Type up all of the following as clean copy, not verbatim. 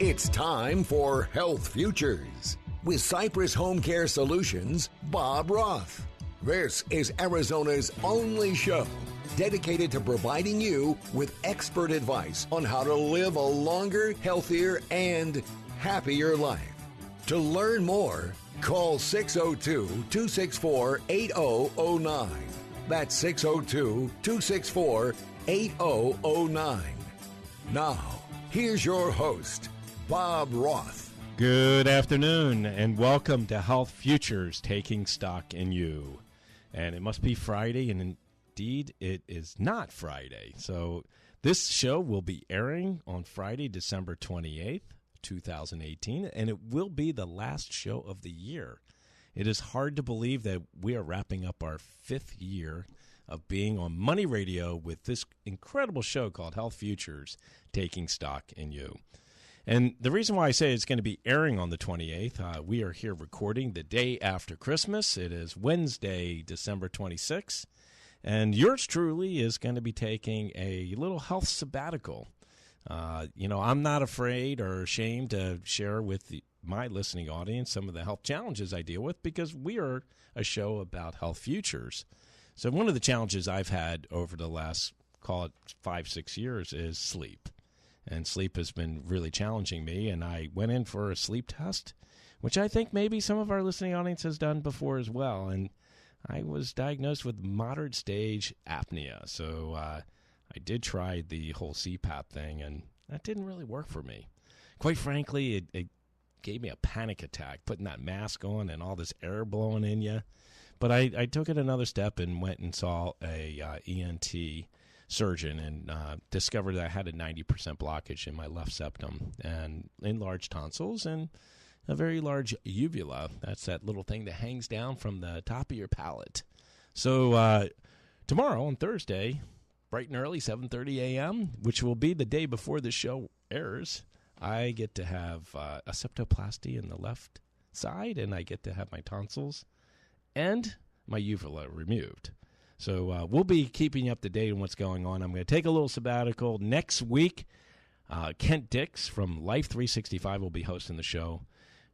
It's time for Health Futures with Cypress HomeCare Solutions, Bob Roth. This is Arizona's only show dedicated to providing you with expert advice on how to live a longer, healthier, and happier life. To learn more, call 602-264-8009. That's 602-264-8009. Now, here's your host, Bob Roth. Good afternoon, and welcome to Health Futures, Taking Stock in You. And it must be Friday, and indeed it is not Friday. So this show will be airing on Friday, December 28th, 2018, and it will be the last show of the year. It is hard to believe that we are wrapping up our 5th year of being on Money Radio with this incredible show called Health Futures, Taking Stock in You. And the reason why I say it's going to be airing on the 28th, we are here recording the day after Christmas. It is Wednesday, December 26th, and yours truly is going to be taking a little health sabbatical. I'm not afraid or ashamed to share with my listening audience some of the health challenges I deal with because we are a show about health futures. So one of the challenges I've had over the last, call it 5-6 years, is sleep. And sleep has been really challenging me, and I went in for a sleep test, which I think maybe some of our listening audience has done before as well. And I was diagnosed with moderate stage apnea. So I did try the whole CPAP thing, and that didn't really work for me. Quite frankly, it gave me a panic attack, putting that mask on and all this air blowing in you. But I took it another step and went and saw a ENT surgeon and discovered that I had a 90% blockage in my left septum and enlarged tonsils and a very large uvula. That's that little thing that hangs down from the top of your palate. So tomorrow on Thursday, bright and early, 7:30 a.m., which will be the day before the show airs, I get to have a septoplasty in the left side, and I get to have my tonsils and my uvula removed. So we'll be keeping you up to date on what's going on. I'm going to take a little sabbatical. Next week, Kent Dix from Life 365 will be hosting the show.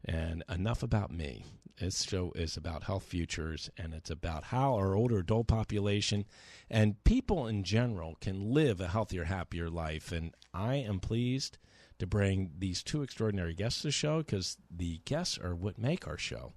And enough about me. This show is about health futures, and it's about how our older adult population and people in general can live a healthier, happier life. And I am pleased to bring these two extraordinary guests to the show because the guests are what make our show.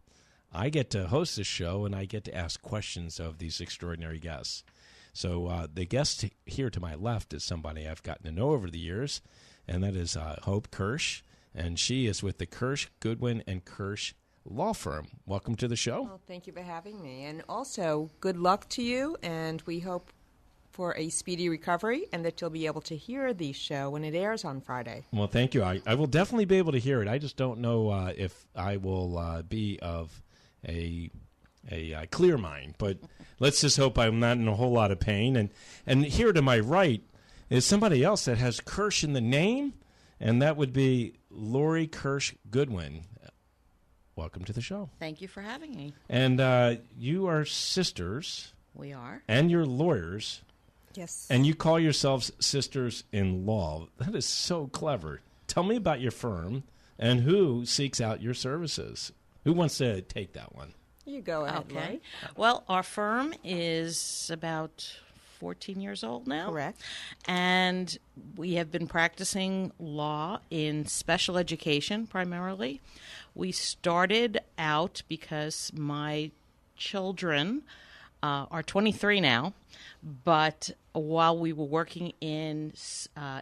I get to host this show, and I get to ask questions of these extraordinary guests. So the guest here to my left is somebody I've gotten to know over the years, and that is Hope Kirsch, and she is with the Kirsch, Goodwin, and Kirsch law firm. Welcome to the show. Well, thank you for having me. And also, good luck to you, and we hope for a speedy recovery and that you'll be able to hear the show when it airs on Friday. Well, thank you. I will definitely be able to hear it. I just don't know if I will be of a clear mind, but let's just hope I'm not in a whole lot of pain. And here to my right is somebody else that has Kirsch in the name, and that would be Lori Kirsch-Goodwin. Welcome to the show. Thank you for having me. And you are sisters. We are. And you're lawyers. Yes. And you call yourselves sisters-in-law. That is so clever. Tell me about your firm and who seeks out your services. Who wants to take that one? You go ahead, Okay. Lori. Well, our firm is about 14 years old now. Correct. And we have been practicing law in special education primarily. We started out because my children are 23 now, but while we were working in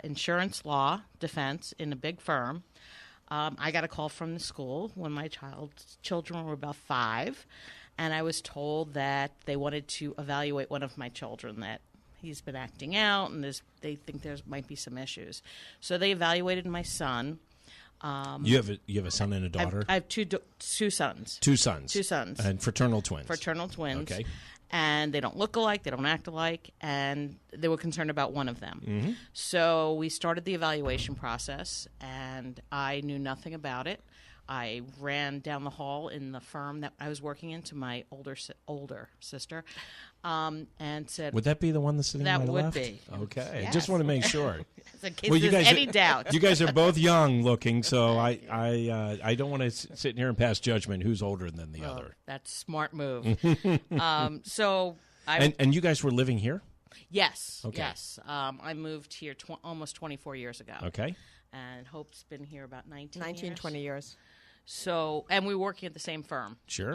insurance law defense in a big firm, I got a call from the school when my children were about 5, and I was told that they wanted to evaluate one of my children, that he's been acting out and they think there might be some issues. So they evaluated my son. You have a son and a daughter? I have two sons. Two sons. Two sons. And fraternal twins. Fraternal twins. Okay. And they don't look alike, they don't act alike, and they were concerned about one of them. Mm-hmm. So we started the evaluation process, and I knew nothing about it. I ran down the hall in the firm that I was working in to my older sister, and said, Would that be the one that's sitting that on my would left? be. Okay, Yes. I just want to make sure. In case there's any are, doubt. You guys are both young looking, so I don't want to sit here and pass judgment who's older than the other. That's a smart move. So and you guys were living here? Yes. Okay. Yes. I moved here almost 24 years ago. Okay. And Hope's been here about 19 19, years. 20 years. So, and we were working at the same firm. Sure.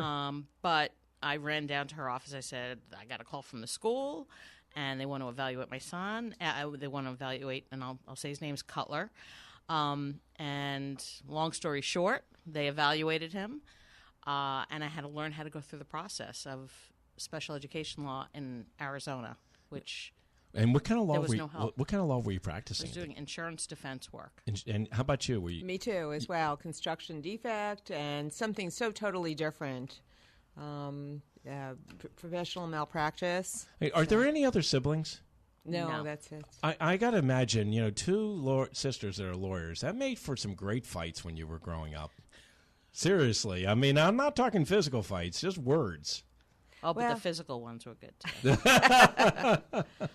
But I ran down to her office. I said, I got a call from the school, and they want to evaluate my son. They want to evaluate, and I'll say his name's Cutler. And long story short, they evaluated him, and I had to learn how to go through the process of special education law in Arizona, which... And what kind of law there was were no you, help. what kind of law were you I practicing? was doing insurance defense work. And how about you? Were you Me too, as well. Construction defect and something so totally different. Professional malpractice. Hey, are there any other siblings? No, that's it. I got to imagine, two sisters that are lawyers. That made for some great fights when you were growing up. Seriously. I mean, I'm not talking physical fights, just words. Oh, but Well- the physical ones were good, too.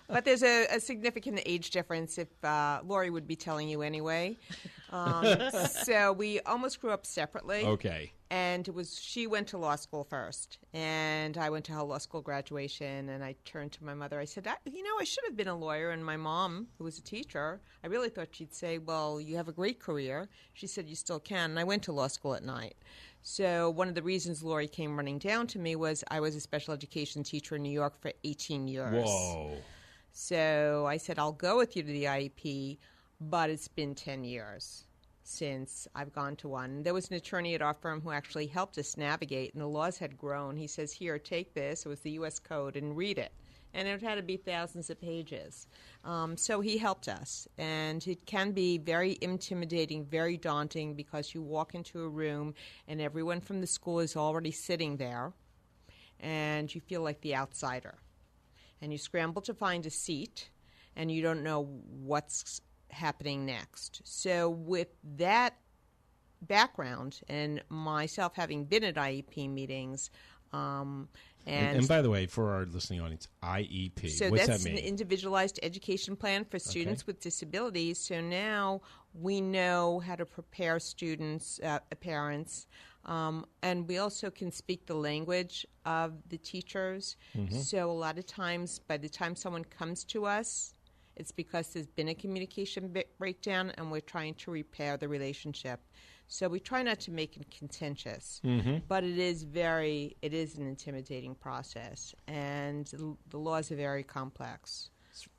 But there's a significant age difference if Lori would be telling you anyway. So we almost grew up separately. Okay. And she went to law school first, and I went to her law school graduation, and I turned to my mother. I said, I should have been a lawyer. And my mom, who was a teacher, I really thought she'd say, well, you have a great career. She said, you still can. And I went to law school at night. So one of the reasons Lori came running down to me was I was a special education teacher in New York for 18 years. Whoa. So I said, I'll go with you to the IEP, but it's been 10 years since I've gone to one. There was an attorney at our firm who actually helped us navigate, and the laws had grown. He says, here, take this. It was the U.S. Code, and read it. And it had to be thousands of pages. So he helped us. And it can be very intimidating, very daunting, because you walk into a room and everyone from the school is already sitting there, and you feel like the outsider. And you scramble to find a seat, and you don't know what's happening next. So with that background and myself having been at IEP meetings, and by the way, for our listening audience, IEP, so what's that's that mean? an individualized education plan for students with disabilities. So now we know how to prepare students, parents, and we also can speak the language of the teachers. So a lot of times, by the time someone comes to us, it's because there's been a communication breakdown, and we're trying to repair the relationship. So we try not to make it contentious, but it is an intimidating process, and the laws are very complex.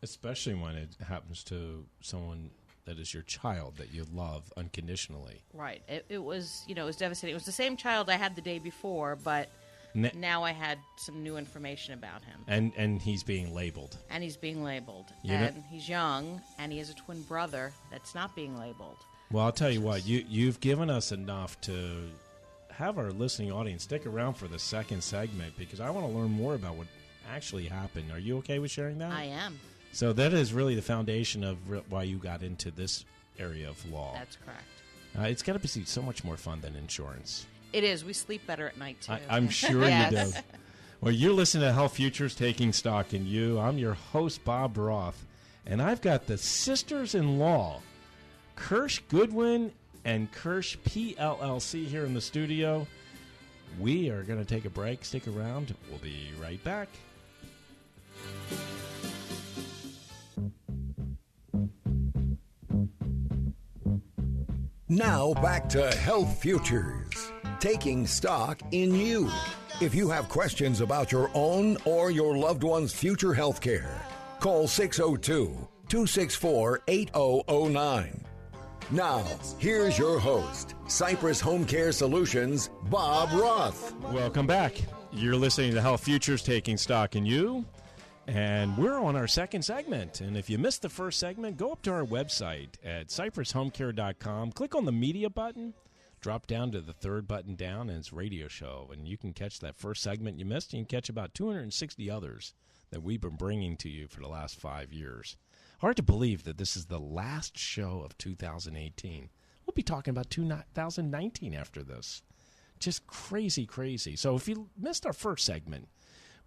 Especially when it happens to someone that is your child that you love unconditionally. Right. It was, it was devastating. It was the same child I had the day before, but now I had some new information about him. And he's being labeled. And he's being labeled. You know- And he's young, and he has a twin brother that's not being labeled. Well, I'll tell you what, you've given us enough to have our listening audience stick around for the second segment, because I want to learn more about what actually happened. Are you okay with sharing that? I am. So that is really the foundation of why you got into this area of law. That's correct. It's got to be so much more fun than insurance. It is. We sleep better at night, too. I'm sure Yes. you do. Well, you're listening to Health Futures Taking Stock in You. I'm your host, Bob Roth, and I've got the sisters-in-law, Kirsch-Goodwin and Kirsch PLLC here in the studio. We are going to take a break. Stick around. We'll be right back. Now back to Health Futures, taking stock in you. If you have questions about your own or your loved one's future health care, call 602-264-8009. Now, here's your host, Cypress HomeCare Solutions, Bob Roth. Welcome back. You're listening to Health Futures Taking Stock in You, and we're on our second segment. And if you missed the first segment, go up to our website at cypresshomecare.com, click on the media button, drop down to the third button down, and it's radio show. And you can catch that first segment you missed, and you can catch about 260 others that we've been bringing to you for the last 5 years. Hard to believe that this is the last show of 2018. We'll be talking about 2019 after this. Just crazy, crazy. So if you missed our first segment,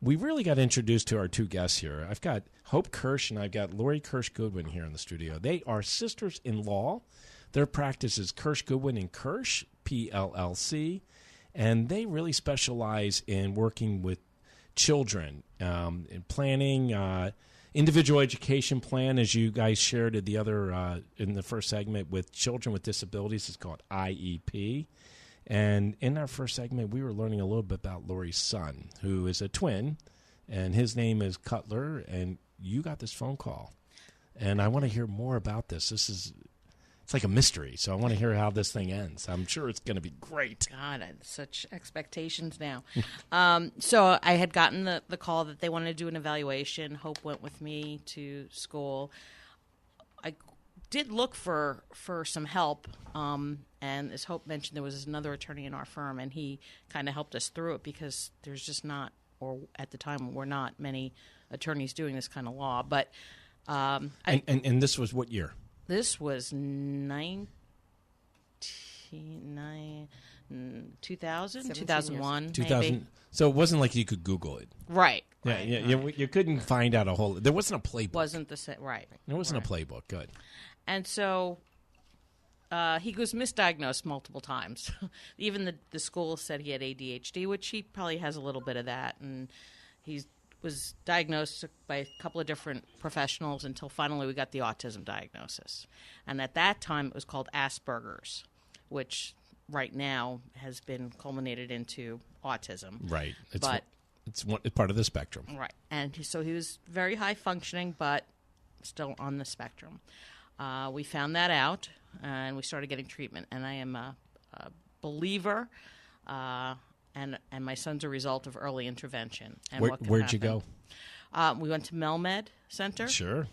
we really got introduced to our two guests here. I've got Hope Kirsch and I've got Lori Kirsch-Goodwin here in the studio. They are sisters-in-law. Their practice is Kirsch-Goodwin and Kirsch, PLLC, and they really specialize in working with children, in planning, individual education plan, as you guys shared in the other in the first segment with children with disabilities. It's called IEP. And in our first segment, we were learning a little bit about Lori's son, who is a twin, and his name is Cutler, and you got this phone call. And I want to hear more about this. It's like a mystery, so I want to hear how this thing ends. I'm sure it's going to be great. God, I have such expectations now. So I had gotten the call that they wanted to do an evaluation. Hope went with me to school. I did look for some help, and as Hope mentioned, there was another attorney in our firm, and he kind of helped us through it because there's just not, or at the time, were not many attorneys doing this kind of law. But and this was what year? This was 2000, 2001, 2000. maybe. So it wasn't like you could Google it. Right. Yeah, right, yeah. right. You couldn't find out a whole. There wasn't a playbook. Wasn't the same. Right. There wasn't a playbook. Good. And so he was misdiagnosed multiple times. Even the school said he had ADHD, which he probably has a little bit of that. And he was diagnosed by a couple of different professionals until finally we got the autism diagnosis. And at that time, it was called Asperger's, which right now has been culminated into autism. Right. It's But part of the spectrum. right. And so he was very high functioning, but still on the spectrum. We found that out, and we started getting treatment. And I am a believer, and my son's a result of early intervention. And Where'd you go? We went to Melmed Center. Sure.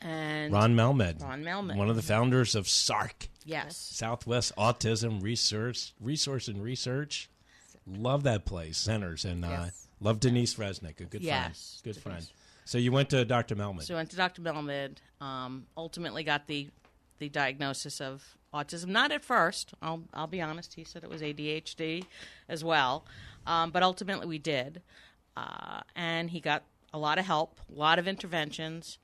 And Ron Melmed. One of the founders of SARC. Yes. Southwest Autism Resource and Research. Love that place. Centers. And Yes. love Denise Resnick, a good friend. Yes, Good Denise. friend. So you went to Dr. Melmed. So I went to Dr. Melmed, ultimately got the diagnosis of autism. Not at first, I'll be honest. He said it was ADHD as well. But ultimately we did. And he got a lot of help, a lot of interventions.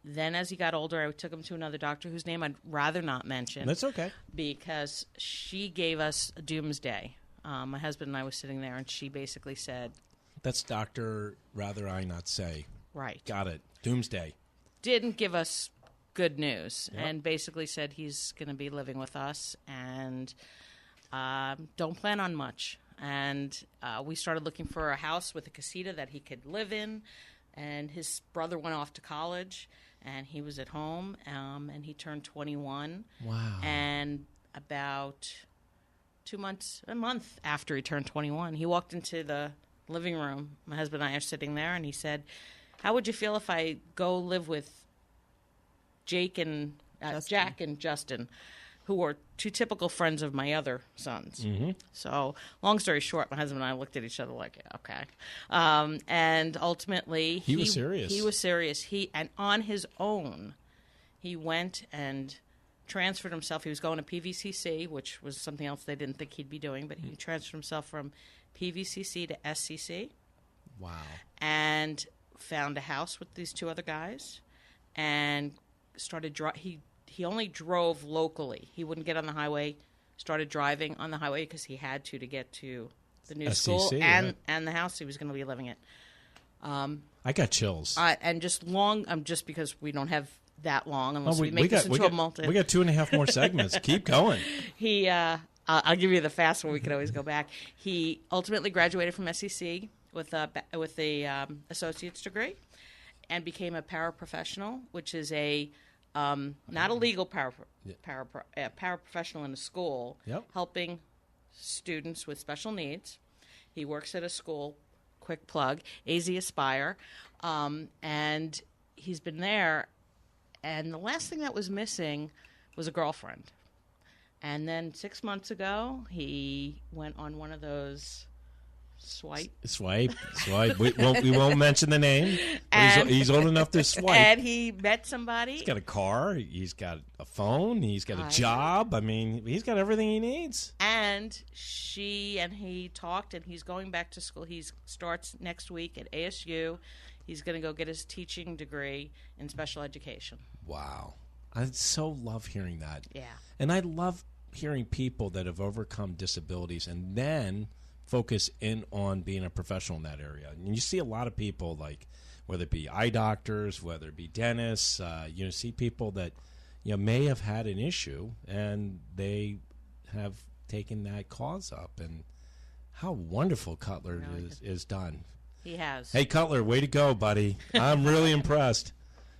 Then as he got older, I took him to another doctor whose name I'd rather not mention. That's okay. Because she gave us a doomsday. My husband and I was sitting there, and she basically said... That's Dr. Rather I Not Say. Right. Got it. Doomsday. Didn't give us good news, Yep. and basically said he's going to be living with us, and don't plan on much. And we started looking for a house with a casita that he could live in, and his brother went off to college, and he was at home, and he turned 21. Wow. And about a month after he turned 21, he walked into the living room. My husband and I are sitting there, and he said, "How would you feel if I go live with Jack and Justin, who are two typical friends of my other sons?" Mm-hmm. So, long story short, my husband and I looked at each other like, "Okay." And ultimately, He was serious. He was serious. And on his own, he went and transferred himself. He was going to PVCC, which was something else they didn't think he'd be doing, but he transferred himself from PVCC to SCC. Wow. And found a house with these two other guys, and started he only drove locally. He wouldn't get on the highway. Started driving on the highway because he had to get to the new SCC, school yeah. and the house he was going to be living at. I got chills. And just just because we don't have that long, unless we make got, this into a multi. We got 2.5 more segments. Keep going. He, I'll give you the fast one. We could always go back. He ultimately graduated from SEC with a associate's degree, and became a paraprofessional, which is a not a legal paraprofessional in a school, Yep. helping students with special needs. He works at a school. Quick plug, AZ Aspire, and he's been there. And the last thing that was missing was a girlfriend. And then 6 months ago, he went on one of those Swipe. We won't mention the name. But he's old enough to swipe. And he met somebody. He's got a car. He's got a phone. He's got a job. I mean, he's got everything he needs. And she and he talked, and he's going back to school. He starts next week at ASU. He's going to go get his teaching degree in special education. Wow. I so love hearing that. Yeah. And I love hearing people that have overcome disabilities and then focus in on being a professional in that area. And you see a lot of people, like whether it be eye doctors, whether it be dentists, see people that may have had an issue and they have taken that cause up. And how wonderful Cutler is done. He has. Hey, Cutler, way to go, buddy. I'm really impressed.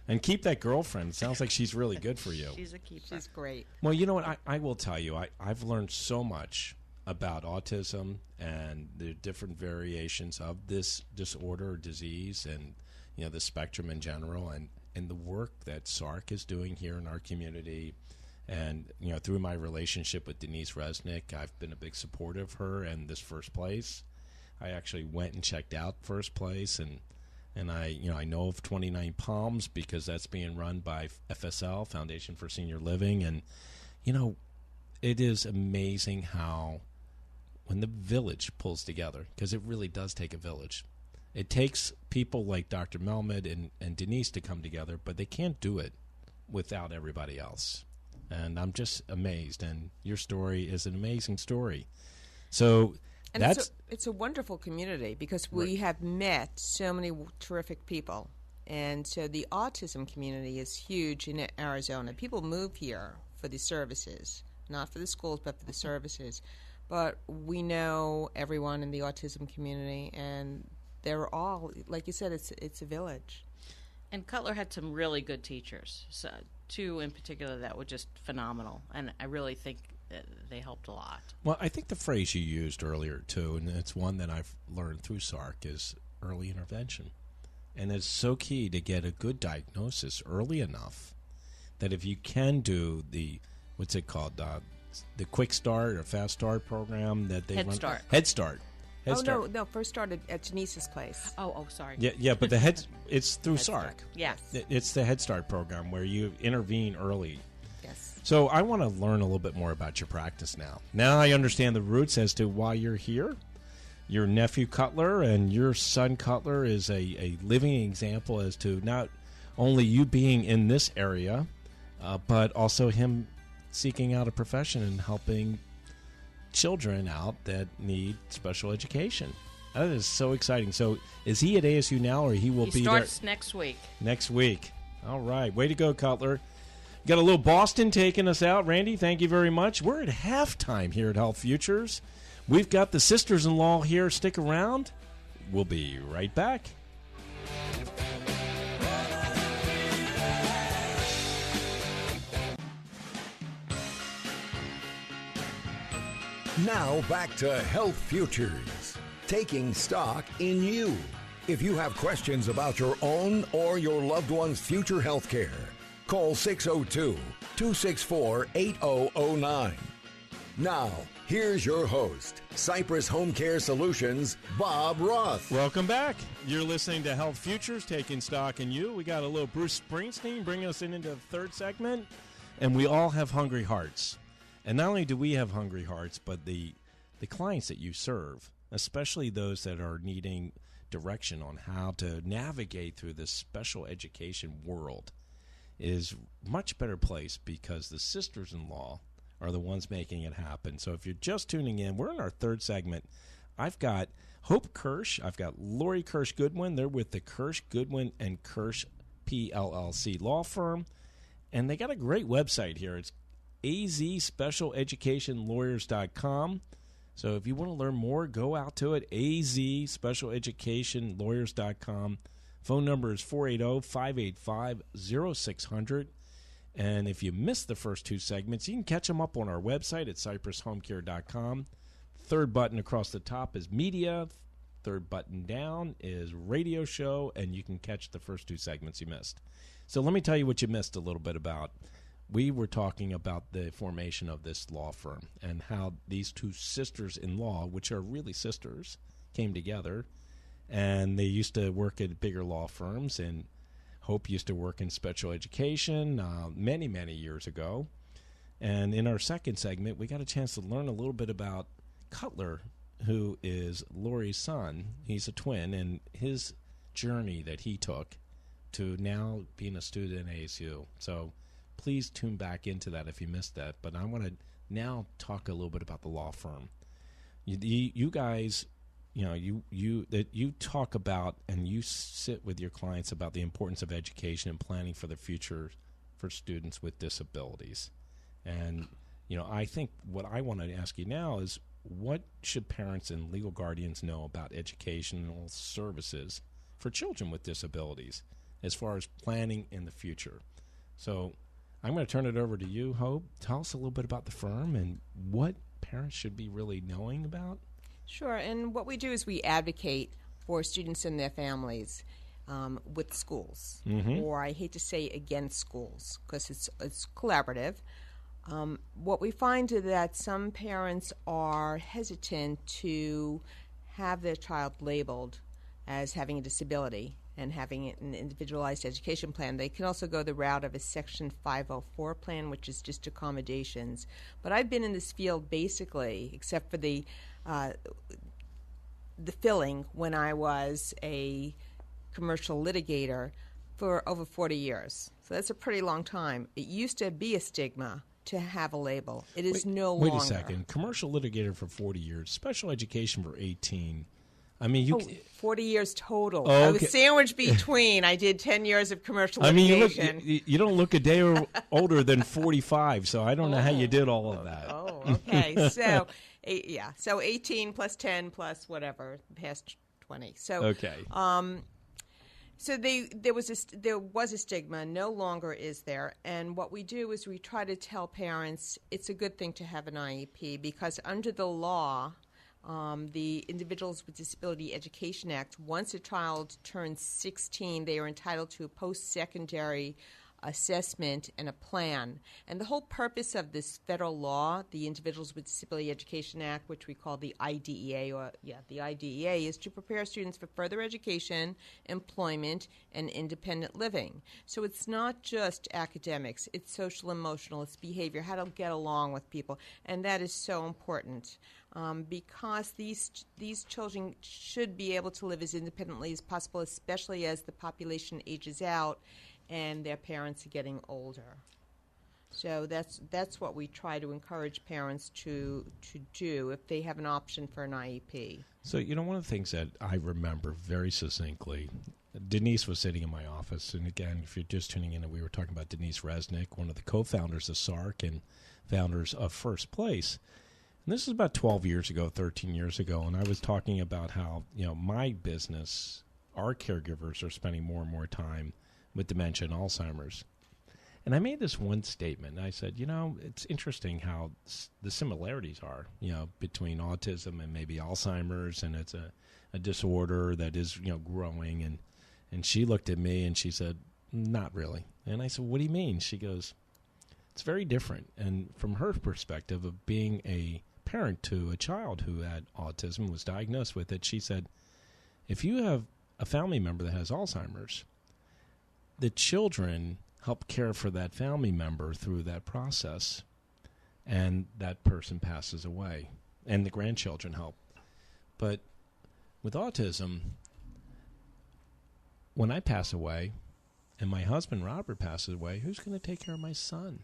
And keep that girlfriend. Sounds like she's really good for you. She's a keeper. She's great. Well, you know what? I will tell you, I've learned so much about autism and the different variations of this disorder or disease and, the spectrum in general and the work that SARC is doing here in our community. And, through my relationship with Denise Resnick, I've been a big supporter of her and this First Place. I actually went and checked out First Place, and I know of 29 Palms because that's being run by FSL, Foundation for Senior Living, and it is amazing how when the village pulls together, because it really does take a village. It takes people like Dr. Melmed and Denise to come together, but they can't do it without everybody else. And I'm just amazed, and your story is an amazing story. So. And it's a wonderful community because we have met so many terrific people. And so the autism community is huge in Arizona. People move here for the services, not for the schools, but for the services. But we know everyone in the autism community, and they're all, like you said, it's a village. And Cutler had some really good teachers, so, two in particular that were just phenomenal. And I really think they helped a lot. Well, I think the phrase you used earlier, too, and it's one that I've learned through SARC, is early intervention. And it's so key to get a good diagnosis early enough that if you can do the, what's it called, the Quick Start or Fast Start program that they run. Head Start. No, first started at Denise's place. Oh, sorry. Yeah, but it's through SARC. Yes. It's the Head Start program where you intervene early. Yes. So I want to learn a little bit more about your practice now. Now I understand the roots as to why you're here. Your nephew Cutler and your son Cutler is a living example as to not only you being in this area, but also him seeking out a profession and helping children out that need special education. That is so exciting. So is he at ASU now, or he will be there? He starts next week. Next week. All right. Way to go, Cutler. Got a little Boston taking us out. Randy, thank you very much. We're at halftime here at Health Futures. We've got the sisters-in-law here. Stick around. We'll be right back. Now back to Health Futures, taking stock in you. If you have questions about your own or your loved one's future health care, call 602-264-8009. Now, here's your host, Cypress HomeCare Solutions, Bob Roth. Welcome back. You're listening to Health Futures, taking stock in you. We got a little Bruce Springsteen bringing us into the third segment, and we all have hungry hearts. And not only do we have hungry hearts, but the clients that you serve, especially those that are needing direction on how to navigate through this special education world, is much better place because the sisters-in-law are the ones making it happen. So if you're just tuning in, we're in our third segment. I've got Hope Kirsch. I've got Lori Kirsch-Goodwin. They're with the Kirsch, Goodwin, and Kirsch PLLC law firm. And they got a great website here. It's azspecialeducationlawyers.com. So if you want to learn more, go out to it, azspecialeducationlawyers.com. Phone number is 480-585-0600. And if you missed the first two segments, you can catch them up on our website at cypresshomecare.com. Third button across the top is media. Third button down is radio show, and you can catch the first two segments you missed. So let me tell you what you missed a little bit about. We were talking about the formation of this law firm and how these two sisters-in-law, which are really sisters, came together, and they used to work at bigger law firms, and Hope used to work in special education many, many years ago. And in our second segment, we got a chance to learn a little bit about Cutler, who is Lori's son. He's a twin, and his journey that he took to now being a student at ASU. So please tune back into that if you missed that. But I want to now talk a little bit about the law firm. You guys, you talk about and you sit with your clients about the importance of education and planning for the future for students with disabilities. And, I think what I want to ask you now is, what should parents and legal guardians know about educational services for children with disabilities as far as planning in the future? So I'm going to turn it over to you, Hope. Tell us a little bit about the firm and what parents should be really knowing about. Sure, and what we do is we advocate for students and their families with schools, or I hate to say against schools because it's collaborative. What we find is that some parents are hesitant to have their child labeled as having a disability and having an individualized education plan. They can also go the route of a Section 504 plan, which is just accommodations. But I've been in this field basically, except for the filling when I was a commercial litigator, for over 40 years. So that's a pretty long time. It used to be a stigma to have a label. It is no longer. Wait a second. Commercial litigator for 40 years, special education for 18. I mean, 40 years total. Oh, okay. I was sandwiched between. I did 10 years of commercial litigation. You don't look a day older than 45, so I don't know how you did all of that. Oh, okay. So, so 18 plus 10 plus whatever, past 20. So, okay. So there was a stigma, no longer is there. And what we do is we try to tell parents it's a good thing to have an IEP because under the law, the Individuals with Disability Education Act, once a child turns 16, they are entitled to a post-secondary assessment and a plan. And the whole purpose of this federal law, the Individuals with Disability Education Act, which we call the IDEA, the IDEA, is to prepare students for further education, employment, and independent living. So it's not just academics, it's social, emotional, it's behavior, how to get along with people, and that is so important. Because these children should be able to live as independently as possible, especially as the population ages out and their parents are getting older. So that's what we try to encourage parents to do if they have an option for an IEP. So, one of the things that I remember very succinctly, Denise was sitting in my office, and again, if you're just tuning in, we were talking about Denise Resnick, one of the co-founders of SARC and founders of First Place. And this is about 12 years ago, 13 years ago, and I was talking about how, my business, our caregivers are spending more and more time with dementia and Alzheimer's. And I made this one statement. I said, it's interesting how the similarities are, between autism and maybe Alzheimer's, and it's a disorder that is, growing. And she looked at me and she said, not really. And I said, what do you mean? She goes, it's very different. And from her perspective of being a parent to a child who had autism, was diagnosed with it, she said, if you have a family member that has Alzheimer's, the children help care for that family member through that process, and that person passes away, and the grandchildren help. But with autism, when I pass away and my husband Robert passes away, who's going to take care of my son?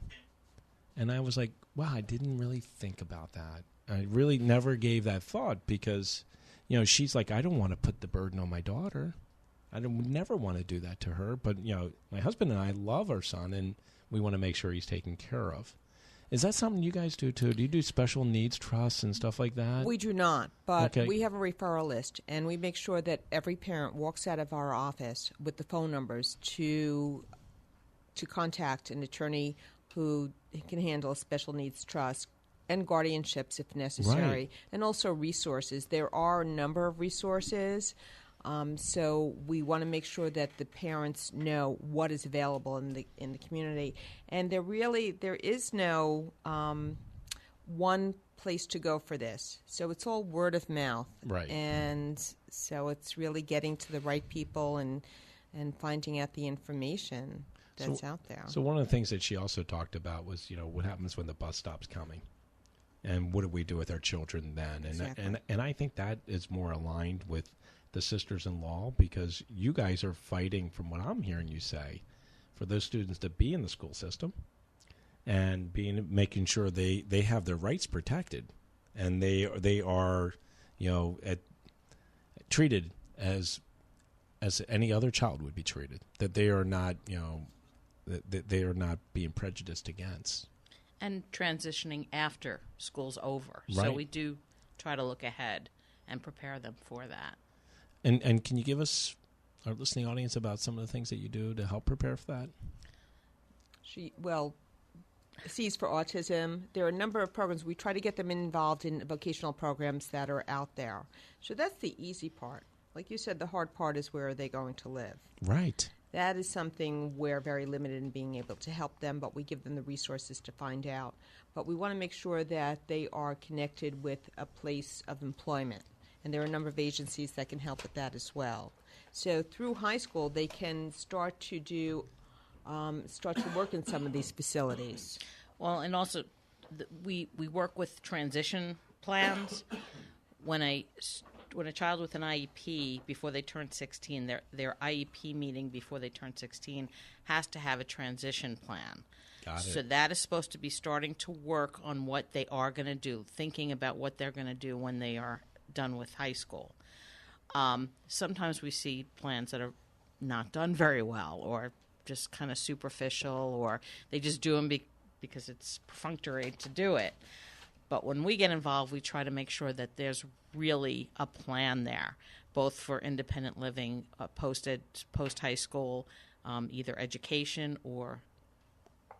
And I was like, wow, I didn't really think about that. I really never gave that thought because, she's like, I don't want to put the burden on my daughter. I would never want to do that to her. But, my husband and I love our son, and we want to make sure he's taken care of. Is that something you guys do, too? Do you do special needs trusts and stuff like that? We do not, but we have a referral list, and we make sure that every parent walks out of our office with the phone numbers to contact an attorney who can handle a special needs trust and guardianships if necessary, right. And also resources. There are a number of resources. So we want to make sure that the parents know what is available in the community, and there is no one place to go for this. So it's all word of mouth. Right. And so it's really getting to the right people and finding out the information that's out there. So one of the things that she also talked about was, what happens when the bus stops coming? And what do we do with our children then? Exactly. And I think that is more aligned with the sisters-in-law, because you guys are fighting, from what I'm hearing you say, for those students to be in the school system and making sure they have their rights protected, and they are treated as any other child would be treated. That they are not that they are not being prejudiced against. And transitioning after school's over. Right. So we do try to look ahead and prepare them for that. And can you give us, our listening audience, about some of the things that you do to help prepare for that? C's for Autism. There are a number of programs. We try to get them involved in vocational programs that are out there. So that's the easy part. Like you said, the hard part is where are they going to live. Right. That is something we're very limited in being able to help them, but we give them the resources to find out. But we want to make sure that they are connected with a place of employment. And there are a number of agencies that can help with that as well. So through high school, they can start to work in some of these facilities. Well, and also we work with transition plans. When a child with an IEP, before they turn 16, their IEP meeting before they turn 16 has to have a transition plan. Got it. So that is supposed to be starting to work on what they are going to do, thinking about what they're going to do when they are done with high school. Sometimes we see plans that are not done very well, or just kind of superficial, or they just do them because it's perfunctory to do it. But when we get involved, we try to make sure that there's really a plan there, both for independent living, post-high school, either education or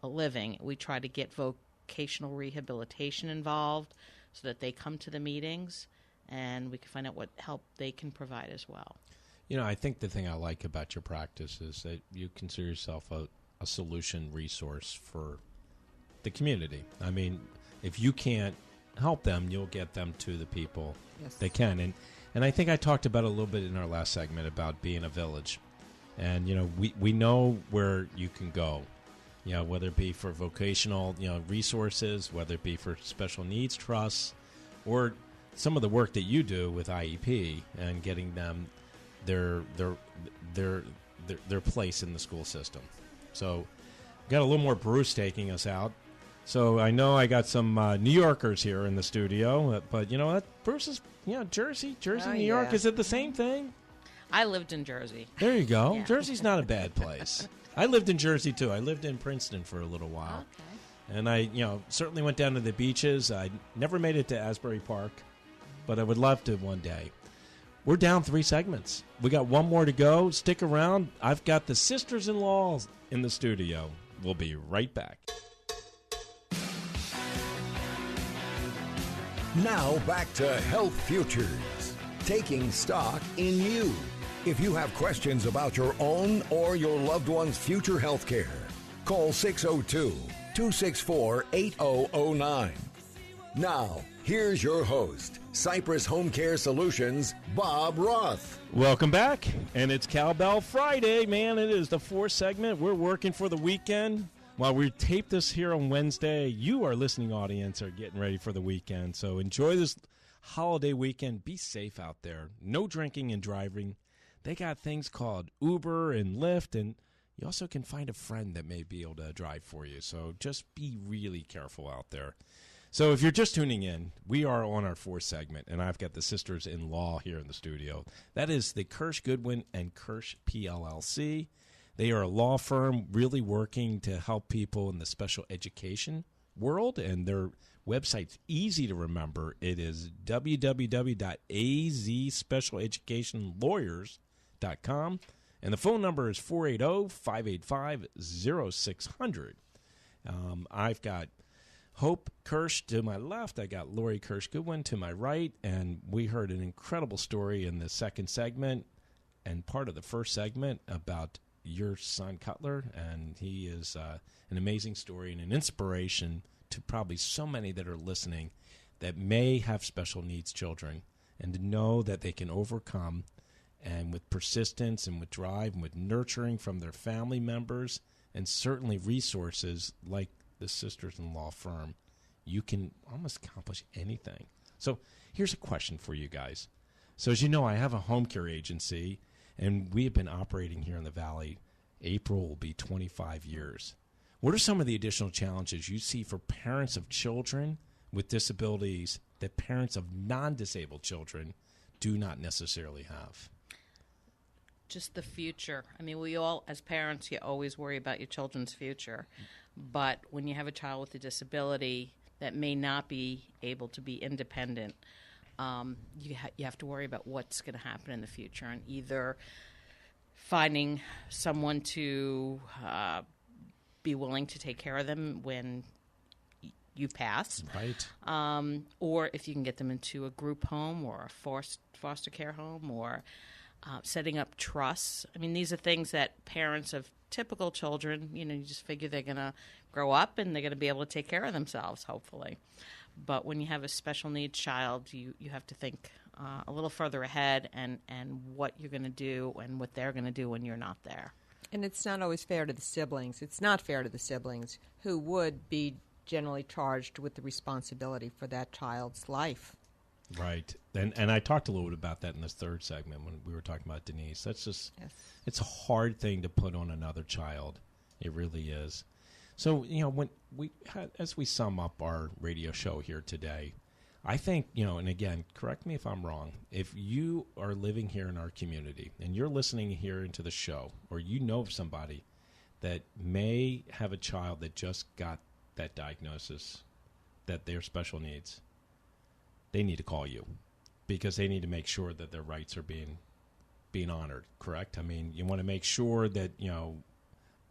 a living. We try to get vocational rehabilitation involved so that they come to the meetings and we can find out what help they can provide as well. I think the thing I like about your practice is that you consider yourself a solution resource for the community. I mean, if you can't help them, you'll get them to the people that can. And I think I talked about it a little bit in our last segment about being a village. And, we know where you can go, whether it be for vocational, resources, whether it be for special needs trusts, or some of the work that you do with IEP and getting them their place in the school system. So got a little more Bruce taking us out. So I know I got some New Yorkers here in the studio, but you know what? Bruce is, Jersey, New York. Is it the same thing? I lived in Jersey. There you go. Yeah. Jersey's not a bad place. I lived in Jersey, too. I lived in Princeton for a little while. Okay. And I, certainly went down to the beaches. I never made it to Asbury Park, but I would love to one day. We're down 3 segments. We got one more to go. Stick around. I've got the sisters-in-law in the studio. We'll be right back. Now back to Health Futures, taking stock in you. If you have questions about your own or your loved one's future health care, call 602-264-8009. Now, here's your host, Cypress HomeCare Solutions, Bob Roth. Welcome back, and it's Cowbell Friday, man. It is the 4th segment. We're working for the weekend. While we tape this here on Wednesday, you, our listening audience, are getting ready for the weekend. So enjoy this holiday weekend. Be safe out there. No drinking and driving. They got things called Uber and Lyft, and you also can find a friend that may be able to drive for you. So just be really careful out there. So if you're just tuning in, we are on our 4th segment, and I've got the sisters-in-law here in the studio. That is the Kirsch-Goodwin and Kirsch PLLC. They are a law firm really working to help people in the special education world, and their website's easy to remember. It is www.azspecialeducationlawyers.com, and the phone number is 480-585-0600. I've got Hope Kirsch to my left. I got Lori Kirsch-Goodwin to my right, and we heard an incredible story in the 2nd segment and part of the 1st segment about your son Cutler, and he is an amazing story and an inspiration to probably so many that are listening that may have special needs children, and to know that they can overcome, and with persistence and with drive and with nurturing from their family members and certainly resources like the sisters-in-law firm, you can almost accomplish anything. So here's a question for you guys. So as you know, I have a home care agency, and we have been operating here in the Valley. April will be 25 years. What are some of the additional challenges you see for parents of children with disabilities that parents of non-disabled children do not necessarily have? Just the future. I mean, we all, as parents, you always worry about your children's future. But when you have a child with a disability that may not be able to be independent, you have to worry about what's going to happen in the future, and either finding someone to be willing to take care of them when you pass, right? Or if you can get them into a group home or a foster care home, or setting up trusts. I mean, these are things that parents of typical children, you just figure they're going to grow up and they're going to be able to take care of themselves, hopefully. But when you have a special needs child, you have to think a little further ahead and what you're going to do and what they're going to do when you're not there. And it's not always fair to the siblings. It's not fair to the siblings who would be generally charged with the responsibility for that child's life. Right. And I talked a little bit about that in this third segment when we were talking about Denise. That's just, yes. It's a hard thing to put on another child. It really is. So, when as we sum up our radio show here today, I think, and again, correct me if I'm wrong, if you are living here in our community and you're listening here into the show, or you know of somebody that may have a child that just got that diagnosis, that they're special needs, they need to call you, because they need to make sure that their rights are being honored, correct? I mean, you want to make sure that,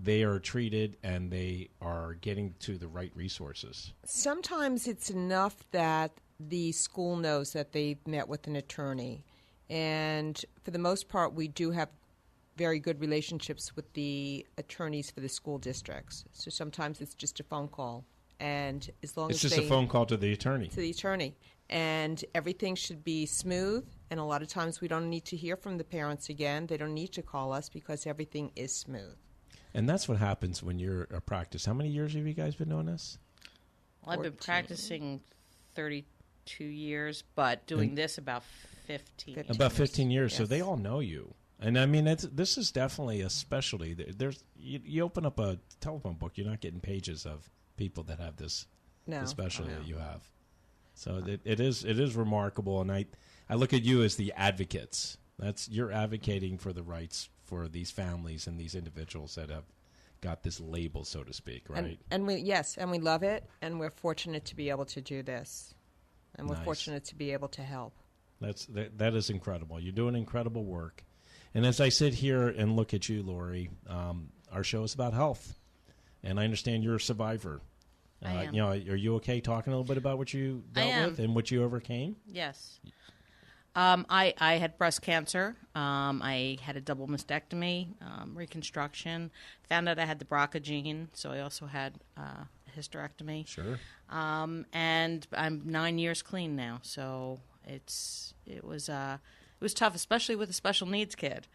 they are treated and they are getting to the right resources. Sometimes it's enough that the school knows that they've met with an attorney. And for the most part, we do have very good relationships with the attorneys for the school districts. So sometimes it's just a phone call. And as long it's as just a phone call to the attorney. To the attorney. And everything should be smooth. And a lot of times we don't need to hear from the parents again. They don't need to call us because everything is smooth. And that's what happens when you're a practice. How many years have you guys been doing this? Well, I've been practicing 32 years, but doing this about 15. About 15 years, yes. So they all know you. And I mean, this is definitely a specialty. You open up a telephone book, you're not getting pages of people that have this specialty that you have. So it is remarkable, and I look at you as the advocates. You're advocating for the rights for these families and these individuals that have got this label, so to speak, right? And we love it, and we're fortunate to be able to do this, and we're fortunate to be able to help. That is incredible. You're doing incredible work, and as I sit here and look at you, Lori, our show is about health, and I understand you're a survivor. I am. Are you okay talking a little bit about what you dealt with and what you overcame? Yes. I had breast cancer. I had a double mastectomy, reconstruction. Found out I had the BRCA gene, so I also had a hysterectomy. Sure. And I'm 9 years clean now, so it was tough, especially with a special needs kid.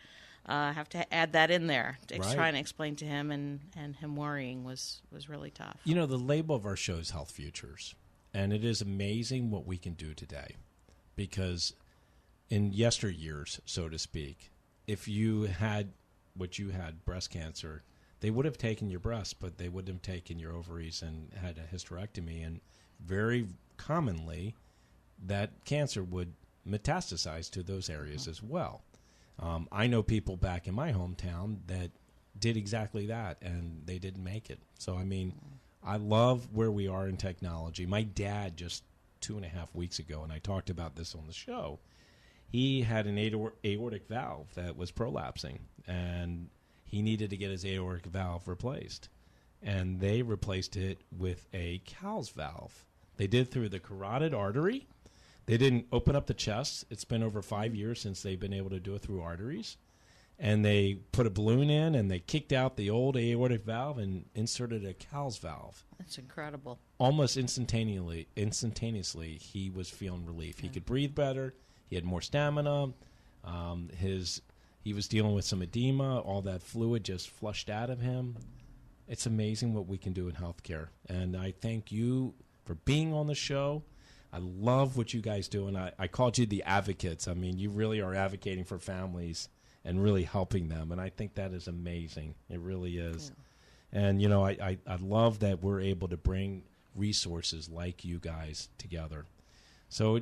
I have to add that in there. Trying to explain to him and him worrying was really tough. The label of our show is Health Futures, and it is amazing what we can do today, because in yesteryears, so to speak, if you had what you had, breast cancer, they would have taken your breast, but they wouldn't have taken your ovaries and had a hysterectomy. And very commonly, that cancer would metastasize to those areas as well. I know people back in my hometown that did exactly that, and they didn't make it. So, I mean, I love where we are in technology. My dad just 2.5 weeks ago, and I talked about this on the show, he had an aortic valve that was prolapsing, and he needed to get his aortic valve replaced. And they replaced it with a Cowles valve. They did through the carotid artery. They didn't open up the chest. It's been over 5 years since they've been able to do it through arteries. and they put a balloon in, and they kicked out the old aortic valve and inserted a Cowles valve. That's incredible. Almost instantaneously, he was feeling relief. He could breathe better. He had more stamina. He was dealing with some edema. All that fluid just flushed out of him. It's amazing what we can do in healthcare. And I thank you for being on the show. I love what you guys do, and I called you the advocates. I mean, you really are advocating for families and really helping them, and I think that is amazing. It really is. Yeah. And, you know, I love that we're able to bring resources like you guys together. So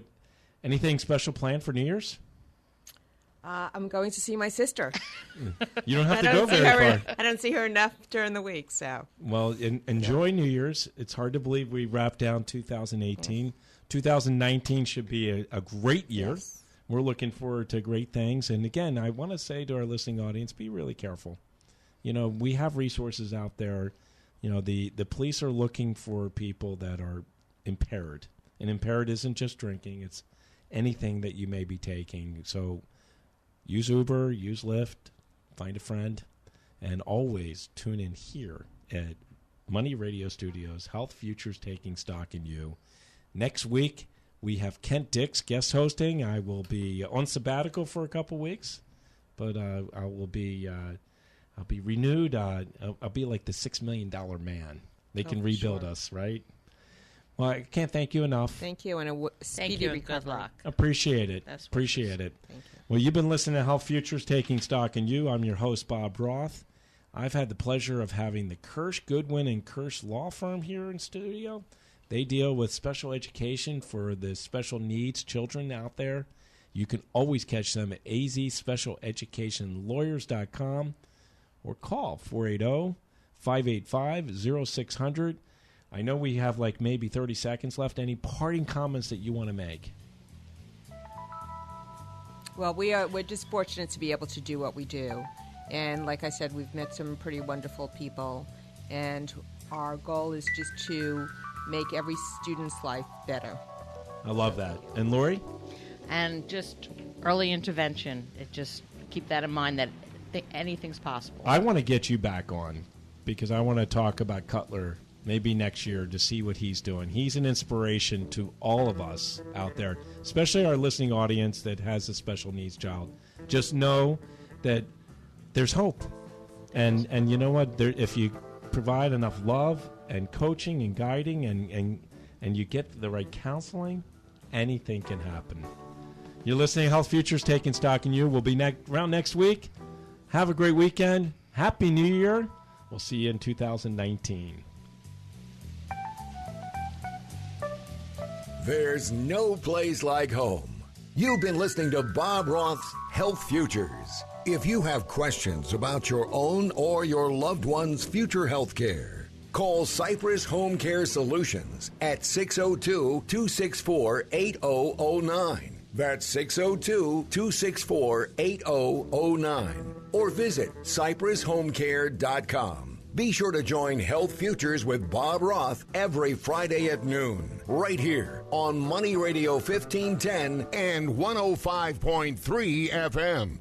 anything special planned for New Year's? I'm going to see my sister. You don't have to go very far. I don't see her enough during the week, so. Well, enjoy New Year's. It's hard to believe we wrapped down 2018. Yes. 2019 should be a great year. Yes. We're looking forward to great things. And again, I want to say to our listening audience, be really careful. You know, we have resources out there. You know, the police are looking for people that are impaired. And impaired isn't just drinking. It's anything that you may be taking. So use Uber, use Lyft, find a friend, and always tune in here at Money Radio Studios, Health Futures Taking Stock in You. Next week, we have Kent Dix guest hosting. I will be on sabbatical for a couple weeks, but I'll be renewed. I'll be like the $6 Million Man. They can rebuild us, right? Well, I can't thank you enough. Thank you, and a speedy recovery. Good luck. Appreciate it. Appreciate it. Thank you. Well, you've been listening to Health Futures Taking Stock in You. I'm your host, Bob Roth. I've had the pleasure of having the Kirsch-Goodwin and Kirsch Law Firm here in studio. They deal with special education for the special needs children out there. You can always catch them at azspecialeducationlawyers.com or call 480-585-0600. I know we have like maybe 30 seconds left. Any parting comments that you want to make? Well, we're just fortunate to be able to do what we do. And like I said, we've met some pretty wonderful people. And our goal is just to make every student's life better. I love that. And Lori? And just early intervention. Just keep that in mind that anything's possible. I want to get you back on because I want to talk about Cutler maybe next year to see what he's doing. He's an inspiration to all of us out there, especially our listening audience that has a special needs child. Just know that there's hope. And you know what? If you provide enough love and coaching and guiding and you get the right counseling, anything can happen. You're listening to Health Futures Taking Stock in You. We'll be around next week. Have a great weekend. Happy New Year. We'll see you in 2019. There's no place like home. You've been listening to Bob Roth's Health Futures. If you have questions about your own or your loved one's future health care, call Cypress HomeCare Solutions at 602-264-8009. That's 602-264-8009. Or visit CypressHomeCare.com. Be sure to join Health Futures with Bob Roth every Friday at noon, right here on Money Radio 1510 and 105.3 FM.